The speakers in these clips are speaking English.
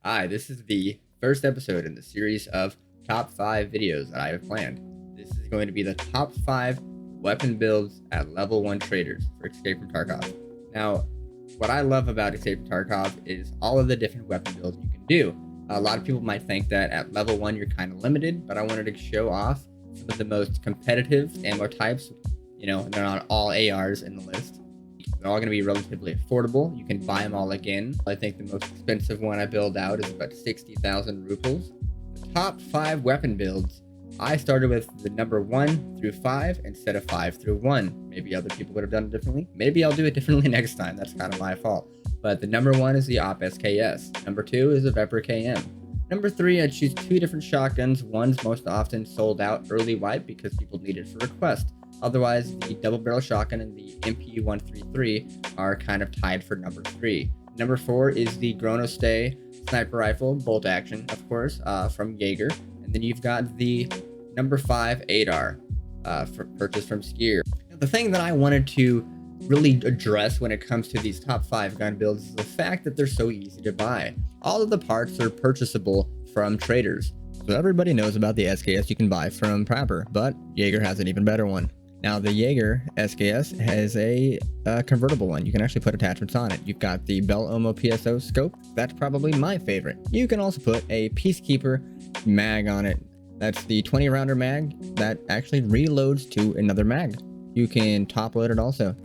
Hi, this is the first episode in the series of top 5 videos that I have planned. This is going to be the top 5 weapon builds at level 1 traders for Escape from Tarkov. Now, what I love about Escape from Tarkov is all of the different weapon builds you can do. A lot of people might think that at level 1 you're kind of limited, but I wanted to show off some of the most competitive ammo types. They're not all ARs in the list. They're all going to be relatively affordable. You can buy them all again. I think the most expensive one I build out is about 60,000 rubles. The top 5 weapon builds, I started with the number 1 through 5 instead of 5 through 1. Maybe other people would have done it differently. Maybe I'll do it differently next time. That's kind of my fault. But the number 1 is the Op SKS. Number 2 is the Vepr KM. Number 3, I choose 2 different shotguns. One's most often sold out early wipe because people need it for request. Otherwise, the double barrel shotgun and the MP133 are kind of tied for number 3. Number 4 is the Stay sniper rifle, bolt action, of course, from Jaeger. And then you've got the number 5 ADAR for purchase from Skier. Now, the thing that I wanted to really address when it comes to these top 5 gun builds is the fact that they're so easy to buy. All of the parts are purchasable from traders. So everybody knows about the SKS you can buy from Prapper, but Jaeger has an even better one. Now, the Jaeger SKS has a convertible one. You can actually put attachments on it. You've got the Bell Omo PSO scope. That's probably my favorite. You can also put a Peacekeeper mag on it. That's the 20 rounder mag that actually reloads to another mag. You can top load it also.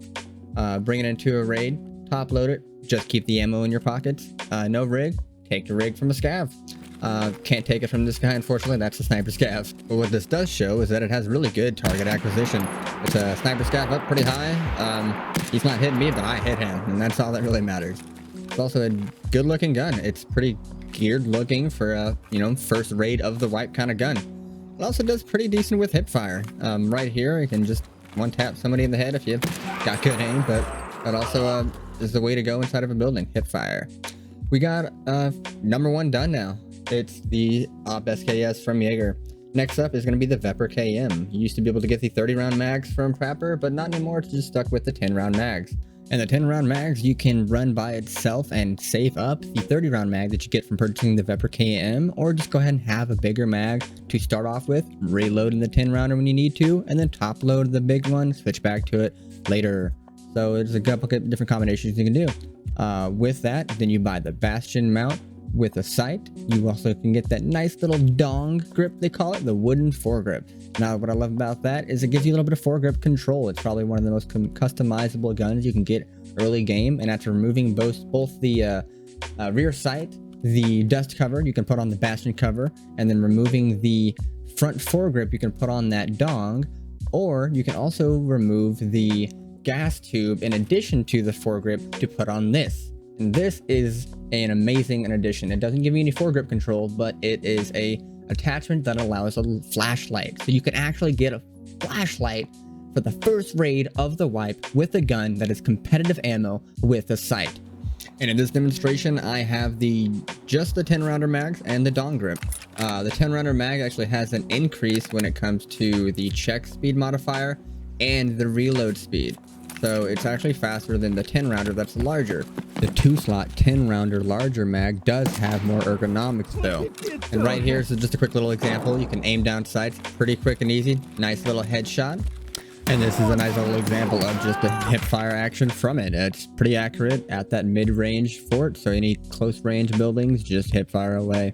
Bring it into a raid, top load it, just keep the ammo in your pockets. No rig, take the rig from a scav. Can't take it from this guy, unfortunately. That's a sniper scav. But what this does show is that it has really good target acquisition. It's a sniper scav up pretty high. He's not hitting me, but I hit him, and that's all that really matters. It's also a good looking gun. It's pretty geared looking for a first raid of the wipe kind of gun. It also does pretty decent with hip fire. Right here you can just one tap somebody in the head if you got good aim, but that also is the way to go inside of a building. Hip fire. We got number 1 done now. It's the Op SKS from Jaeger. Next up is going to be the Vepr KM. You used to be able to get the 30 round mags from Prapper, but not anymore. It's just stuck with the 10 round mags. And the 10 round mags you can run by itself and save up the 30 round mag that you get from purchasing the Vepr KM, or just go ahead and have a bigger mag to start off with, reload in the 10 rounder when you need to, and then top load the big one, switch back to it later. So there's a couple different combinations you can do. With that, then you buy the Bastion mount with a sight. You also can get that nice little dong grip, they call it, the wooden foregrip. Now, what I love about that is it gives you a little bit of foregrip control. It's probably one of the most customizable guns you can get early game, and after removing both the rear sight, the dust cover, you can put on the Bastion cover, and then removing the front foregrip, you can put on that dong, or you can also remove the gas tube in addition to the foregrip to put on this. And this is an amazing addition. It doesn't give you any foregrip control, but it is a attachment that allows a flashlight. So you can actually get a flashlight for the first raid of the wipe with a gun that is competitive ammo with a sight. And in this demonstration, I have just the 10 rounder mags and the dong grip. The 10 rounder mag actually has an increase when it comes to the check speed modifier and the reload speed. So it's actually faster than the 10 rounder that's larger. The 2-slot 10 rounder larger mag does have more ergonomics though. And right here is just a quick little example. You can aim down sights pretty quick and easy. Nice little headshot. And this is a nice little example of just a hip fire action from it. It's pretty accurate at that mid-range fort. So any close range buildings, just hip fire away.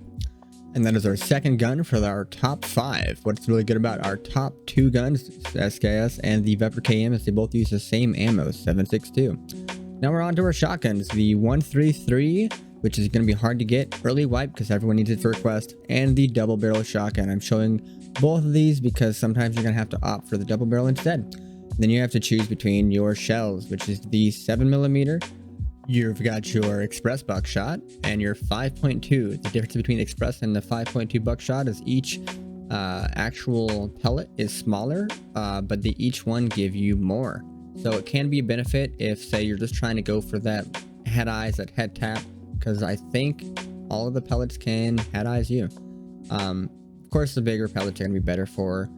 And that is our second gun for our top 5. What's really good about our top 2 guns, SKS and the Vepr KM, is they both use the same ammo, 7.62. Now we're on to our shotguns, the 133, which is going to be hard to get early wipe because everyone needs it for request, and the double barrel shotgun. I'm showing both of these because sometimes you're going to have to opt for the double barrel instead. Then you have to choose between your shells, which is the 7mm. You've got your express buckshot and your 5.2. The difference between express and the 5.2 buckshot is each actual pellet is smaller, but each one give you more. So it can be a benefit if, say, you're just trying to go for that head eyes, that head tap, because I think all of the pellets can head eyes you. Of course, the bigger pellets are going to be better for,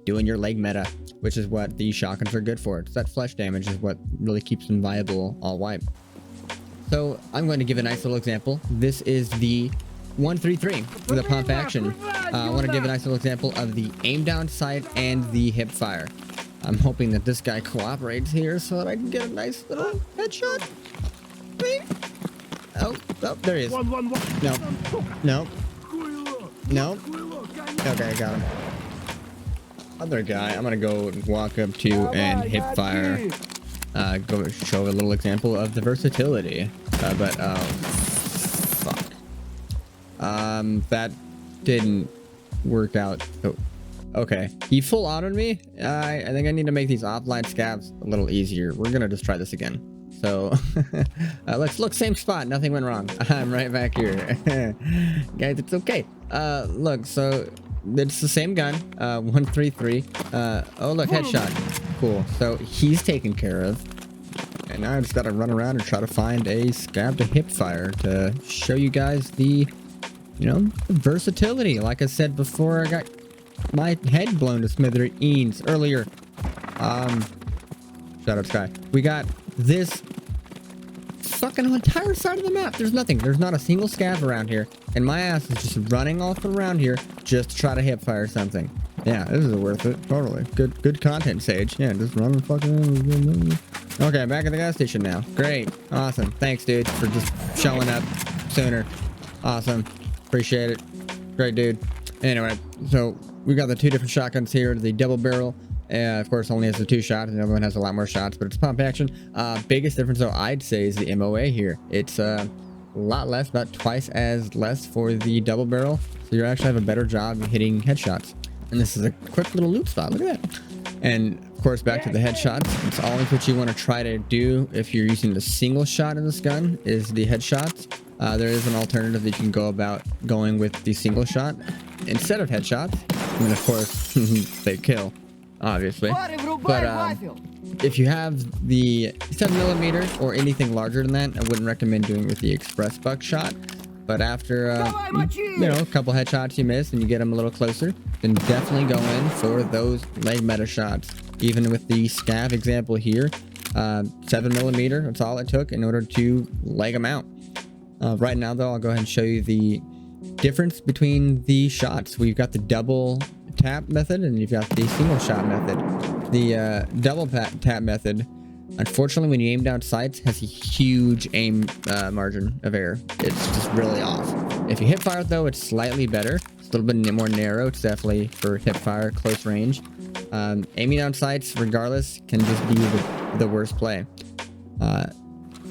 doing your leg meta, which is what these shotguns are good for. It's that flesh damage is what really keeps them viable all wipe. So I'm going to give a nice little example. This is the 133 for the pump action. I want to give a nice little example of the aim down sight and the hip fire. I'm hoping that this guy cooperates here so that I can get a nice little headshot. Oh, there he is. No. Okay, I got him. Other guy, I'm gonna go walk up to and hip fire. Go show a little example of the versatility. Fuck. That didn't work out. Oh, okay. He full autoed me. I think I need to make these offline scabs a little easier. We're gonna just try this again. So let's look, same spot, nothing went wrong. I'm right back here. Guys, it's okay. Look, so it's the same gun, 133. Oh look, headshot. Cool. So he's taken care of. And now I just gotta run around and try to find a scab to hip fire to show you guys the, you know, the versatility. Like I said before, I got my head blown to smithereens earlier. Shout out Sky. We got this fucking entire side of the map. There's nothing. There's not a single scab around here. And my ass is just running off around here just to try to hip fire something. Yeah, this is worth it. Totally. Good content, Sage. Yeah, just running fucking... Okay, back at the gas station now. Great. Awesome. Thanks, dude, for just showing up sooner. Awesome. Appreciate it. Great, dude. Anyway, so we got the two different shotguns here. The double barrel. Of course, only has the 2 shots. The other one has a lot more shots, but it's pump action. Biggest difference, though, I'd say, is the MOA here. It's a lot less, about twice as less for the double barrel. So you actually have a better job hitting headshots. And this is a quick little loot spot. Look at that. And of course, back to the headshots. It's always what you want to try to do if you're using the single shot in this gun is the headshots. There is an alternative that you can go about going with the single shot instead of headshots. And of course, they kill, obviously. But if you have the 7mm or anything larger than that, I wouldn't recommend doing with the express buckshot. But after, you know, a couple headshots you miss and you get them a little closer, then definitely go in for those leg meta shots. Even with the scav example here, 7mm, that's all it took in order to leg them out. Right now, though, I'll go ahead and show you the difference between the shots. We've got the double tap method and you've got the single shot method. The double tap method, unfortunately, when you aim down sights, has a huge aim margin of error. It's just really off. If you hip fire, though, it's slightly better. It's a little bit more narrow. It's definitely for hip fire, close range. Aiming down sights, regardless, can just be the worst play.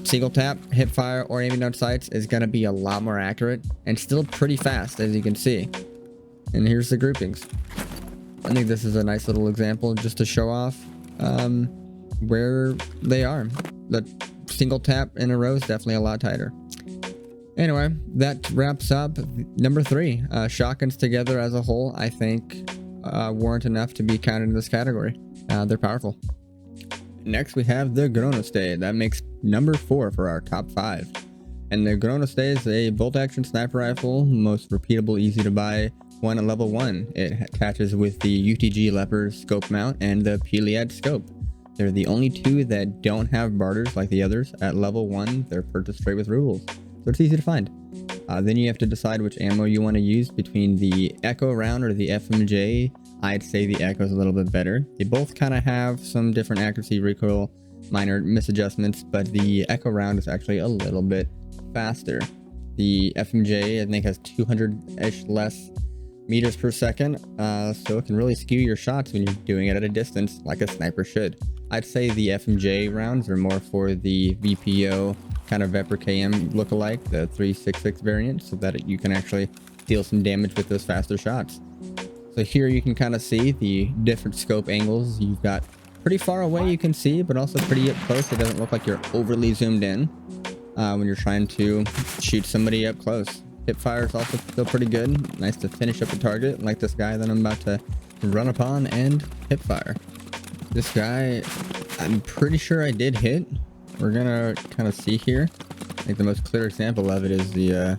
Single tap, hip fire, or aiming down sights is going to be a lot more accurate and still pretty fast, as you can see. And here's the groupings. I think this is a nice little example just to show off where they are. The single tap in a row is definitely a lot tighter. Anyway, that wraps up number 3. Shotguns together as a whole, I think, warrant enough to be counted in this category. They're powerful. Next, we have the Gronostay. That makes number 4 for our top 5. And the Gronostay is a bolt-action sniper rifle, most repeatable, easy to buy one at level 1. It attaches with the UTG Leopard scope mount and the Peliad scope. They're the only 2 that don't have barters like the others. At level 1, they're purchased straight with rubles, so it's easy to find. Then you have to decide which ammo you want to use between the Echo round or the FMJ. I'd say the Echo is a little bit better. They both kind of have some different accuracy, recoil, minor misadjustments, but the Echo round is actually a little bit faster. The FMJ, I think, has 200-ish less meters per second, so it can really skew your shots when you're doing it at a distance like a sniper should. I'd say the FMJ rounds are more for the VPO kind of Vepr KM lookalike, the 366 variant, so that you can actually deal some damage with those faster shots. So here you can kind of see the different scope angles. You've got pretty far away you can see, but also pretty up close. It doesn't look like you're overly zoomed in when you're trying to shoot somebody up close. Hip fire is also still pretty good. Nice to finish up a target like this guy that I'm about to run upon and hip fire. This guy, I'm pretty sure I did hit. We're gonna kind of see here. I think the most clear example of it is the,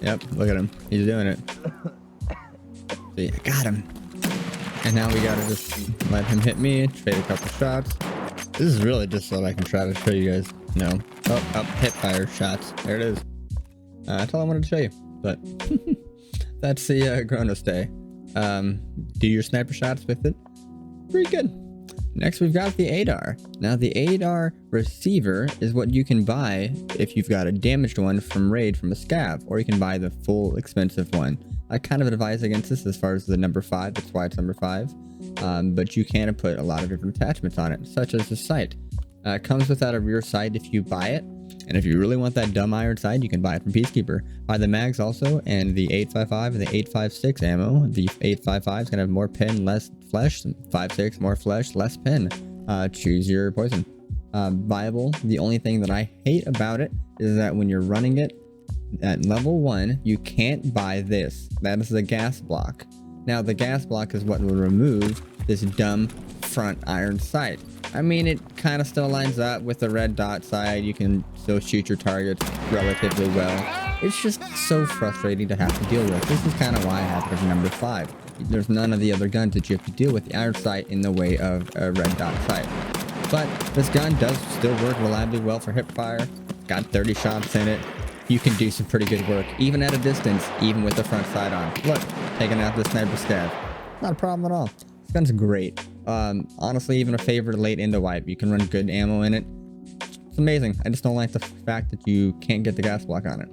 yep, look at him. He's doing it. See, I got him. And now we gotta just let him hit me, trade a couple shots. This is really just so that I can try to show you guys No. Oh, hip fire shots. There it is. That's all I wanted to show you. But that's the Chrono Stay. Do your sniper shots with it. Pretty good. Next, we've got the ADAR. Now, the ADAR receiver is what you can buy if you've got a damaged one from raid from a scav, or you can buy the full expensive one. I kind of advise against this as far as the number 5. That's why it's number 5. But you can put a lot of different attachments on it, such as the sight. It comes without a rear sight if you buy it. And if you really want that dumb iron sight, you can buy it from Peacekeeper. Buy the mags also, and the 855 and the 856 ammo. The 855 is going to have more pin, less flesh. 5.6, more flesh, less pin. Choose your poison. Viable. The only thing that I hate about it is that when you're running it at level 1, you can't buy this. That is the gas block. Now, the gas block is what will remove this dumb front iron sight. I mean, it kind of still lines up with the red dot side. You can still shoot your targets relatively well. It's just so frustrating to have to deal with. This is kind of why I have it as number 5. There's none of the other guns that you have to deal with the iron sight in the way of a red dot sight. But this gun does still work reliably well for hip fire. Got 30 shots in it. You can do some pretty good work, even at a distance, even with the front sight on. Look, taking out the sniper scav. Not a problem at all. This gun's great. Honestly, even a favorite late into wipe. You can run good ammo in it. It's amazing. I just don't like the fact that you can't get the gas block on it.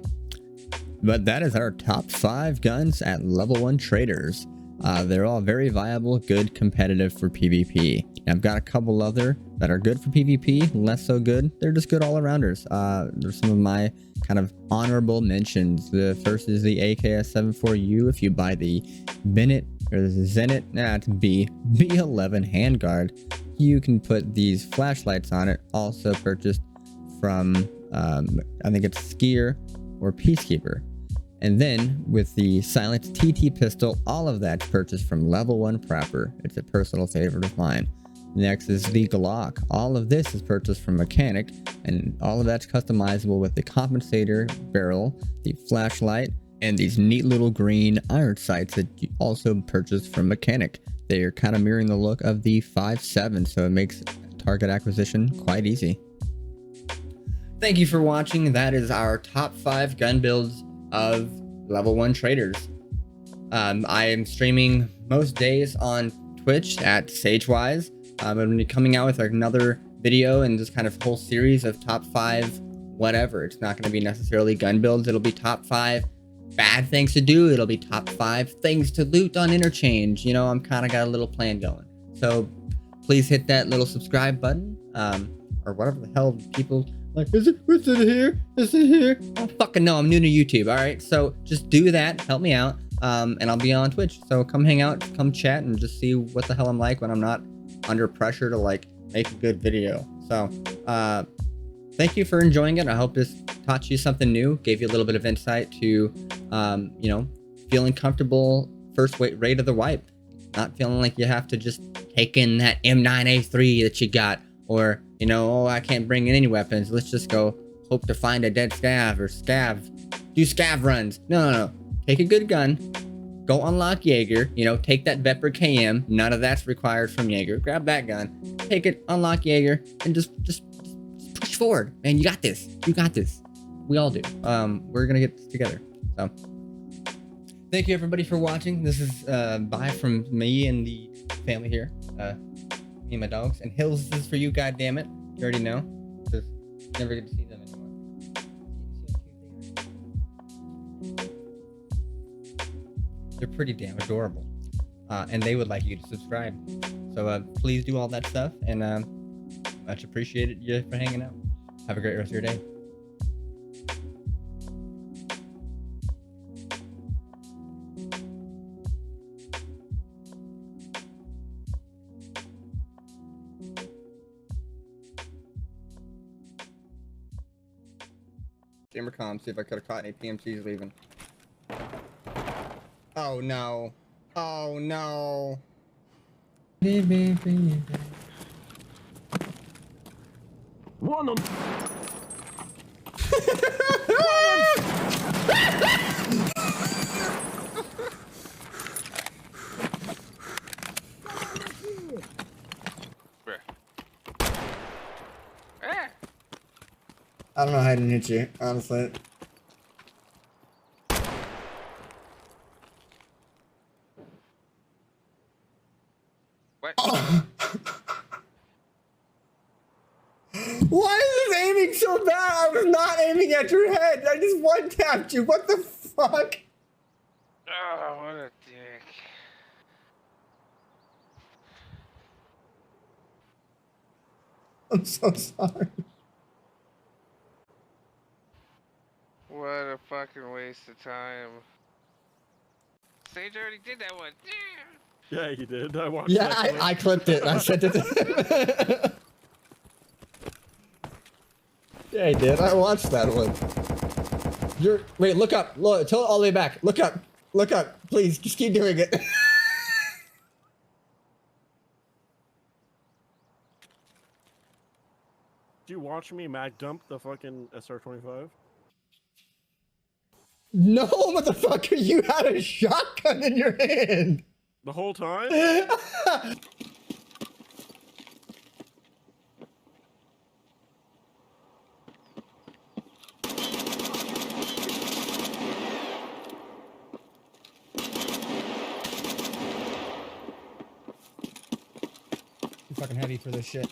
But that is our top 5 guns at level 1 traders. They're all very viable, good, competitive for PvP. Now, I've got a couple other that are good for PvP, less so good. They're just good all-arounders. There's some of my kind of honorable mentions. The first is the AKS-74U. If you buy the Bennett or the Zenit, it's B11 handguard, you can put these flashlights on it. Also purchased from, I think it's Skier or Peacekeeper. And then with the silenced TT pistol, all of that's purchased from level 1 Prepper. It's a personal favorite of mine. Next is the Glock. All of this is purchased from Mechanic, and all of that's customizable with the compensator barrel, the flashlight, and these neat little green iron sights that you also purchase from Mechanic. They are kind of mirroring the look of the 5.7, so it makes target acquisition quite easy. Thank you for watching. That is our top 5 gun builds of level 1 traders. I am streaming most days on Twitch at SageWise. I'm going to be coming out with another video and this kind of whole series of top 5 whatever. It's not going to be necessarily gun builds. It'll be top 5 bad things to do. It'll be top 5 things to loot on interchange. You know, I'm kind of got a little plan going. So please hit that little subscribe button, or whatever the hell people like. Is it here? Is it here? I don't fucking know. I'm new to YouTube. All right. So just do that. Help me out. And I'll be on Twitch. So come hang out, come chat, and just see what the hell I'm like when I'm not under pressure to like make a good video. So thank you for enjoying it. I hope this taught you something new, gave you a little bit of insight to you know, feeling comfortable first raid of the wipe, not feeling like you have to just take in that M9A3 that you got, or you know, oh, I can't bring in any weapons, let's just go hope to find a dead scav, or do scav runs. No, take a good gun, go unlock Jaeger, you know, take that Vepr KM, none of that's required from Jaeger, grab that gun, take it, unlock Jaeger, and just push forward, man. You got this. We all do. We're gonna get this together. So thank you everybody for watching. This is bye from me and the family here, me and my dogs. And Hills, this is for you, goddammit. You already know, because you never get to see them anymore. They're pretty damn adorable, and they would like you to subscribe. So please do all that stuff, and much appreciated you for hanging out. Have a great rest of your day. Gamercom, see if I could have caught any PMCs leaving. Oh no. Oh no. One on. I don't know how I didn't hit you, honestly. What? Oh. Why is this aiming so bad? I was not aiming at your head. I just one-tapped you. What the fuck? Oh, what a dick. I'm so sorry. What a fucking waste of time. Sage already did that one. Yeah, you did. I watched Yeah, that clip. I clipped it. I sent it to him. Yeah, I did. I watched that one. Wait, look up. Look, tell it all the way back. Look up. Look up. Please, just keep doing it. Did you watch me mag dump the fucking SR-25? No, motherfucker, you had a shotgun in your hand. The whole time? I'm fucking heavy for this shit.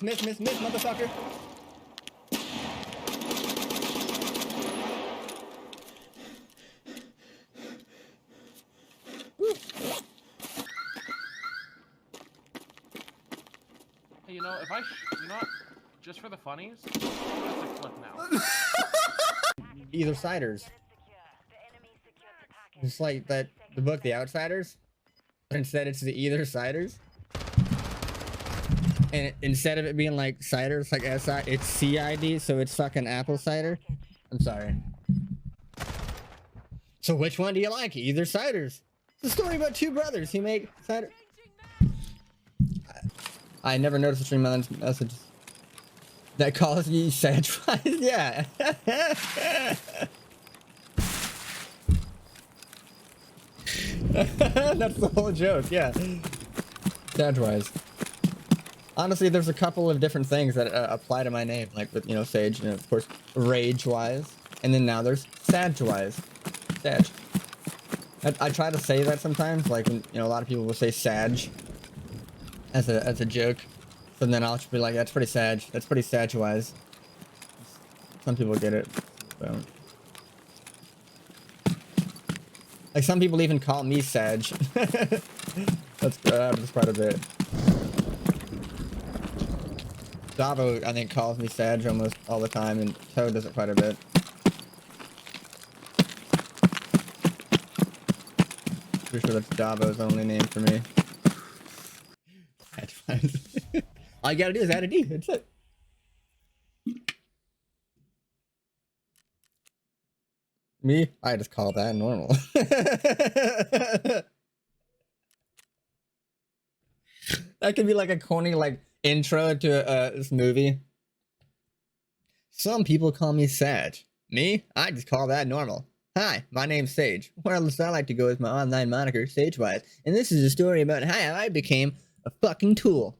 Miss, motherfucker. Hey, you know, if you know what? Just for the funnies, that's a clip now. Either siders. Just like the book, The Outsiders. Instead, it's the Either Siders. And instead of it being like ciders, like SI, it's CID, so it's fucking apple cider. I'm sorry. So which one do you like? Either Ciders. It's a story about two brothers who make cider. I never noticed a stream message that calls you Sedgewise. Yeah. That's the whole joke. Yeah. Sedgewise. Honestly, there's a couple of different things that apply to my name, like with, you know, Sage, and of course, Rage-wise, and then now there's Sag-wise. Sag. I try to say that sometimes, like, when, you know, a lot of people will say Sag as a joke, so then I'll just be like, that's pretty Sag. That's pretty Sag-wise. Some people get it. So. Like, some people even call me Sag. That's quite a bit. Davo, I think, calls me Sag almost all the time, and Toad does it quite a bit. Pretty sure that's Davo's only name for me. All you gotta do is add a D, that's it. Me? I just call that normal. That could be like a corny, like, intro to this movie. Some people call me Sag. Me? I just call that normal. Hi, my name's Sage. Or else I like to go with my online moniker, Sagewise. And this is a story about how I became a fucking tool.